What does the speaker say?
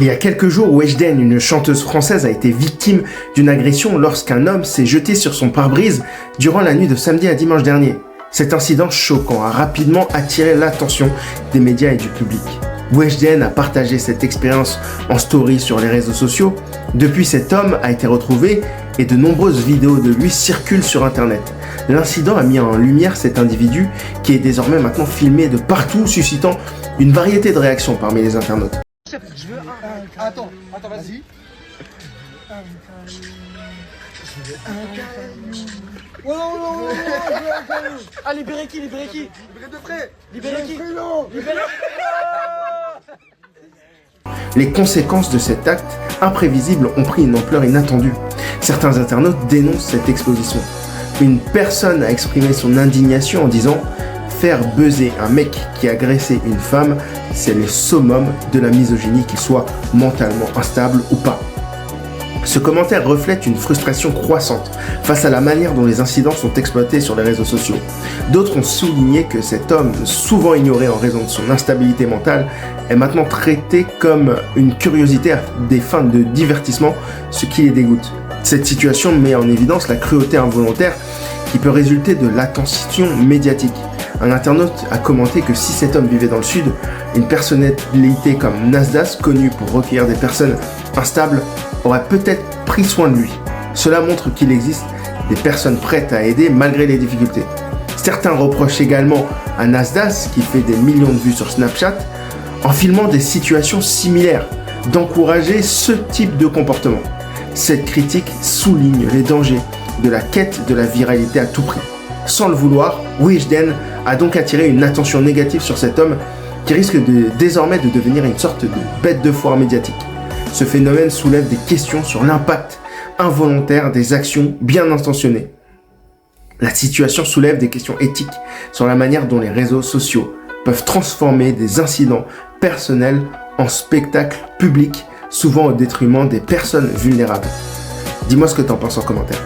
Il y a quelques jours, Weshden, une chanteuse française, a été victime d'une agression lorsqu'un homme s'est jeté sur son pare-brise durant la nuit de samedi à dimanche dernier. Cet incident choquant a rapidement attiré l'attention des médias et du public. Weshden a partagé cette expérience en story sur les réseaux sociaux. Depuis, cet homme a été retrouvé et de nombreuses vidéos de lui circulent sur internet. L'incident a mis en lumière cet individu qui est désormais maintenant filmé de partout, suscitant une variété de réactions parmi les internautes. Je veux un... Attends, vas-y. Je veux un câlin. Oh non, je veux un câlin. Ah, libérez qui? Libérez de près. Libérez qui? Libérez. Les conséquences de cet acte imprévisible ont pris une ampleur inattendue. Certains internautes dénoncent cette exposition. Une personne a exprimé son indignation en disant « Faire buzzer un mec qui a agressé une femme, c'est le summum de la misogynie, qu'il soit mentalement instable ou pas. » Ce commentaire reflète une frustration croissante face à la manière dont les incidents sont exploités sur les réseaux sociaux. D'autres ont souligné que cet homme, souvent ignoré en raison de son instabilité mentale, est maintenant traité comme une curiosité à des fins de divertissement, ce qui les dégoûte. Cette situation met en évidence la cruauté involontaire qui peut résulter de l'attention médiatique. Un internaute a commenté que si cet homme vivait dans le sud, une personnalité comme Nasdaq, connue pour recueillir des personnes instables, aurait peut-être pris soin de lui. Cela montre qu'il existe des personnes prêtes à aider malgré les difficultés. Certains reprochent également à Nasdaq, qui fait des millions de vues sur Snapchat, en filmant des situations similaires, d'encourager ce type de comportement. Cette critique souligne les dangers de la quête de la viralité à tout prix. Sans le vouloir, Weshden a donc attiré une attention négative sur cet homme qui risque désormais de devenir une sorte de bête de foire médiatique. Ce phénomène soulève des questions sur l'impact involontaire des actions bien intentionnées. La situation soulève des questions éthiques sur la manière dont les réseaux sociaux peuvent transformer des incidents personnels en spectacles publics, souvent au détriment des personnes vulnérables. Dis-moi ce que tu en penses en commentaire.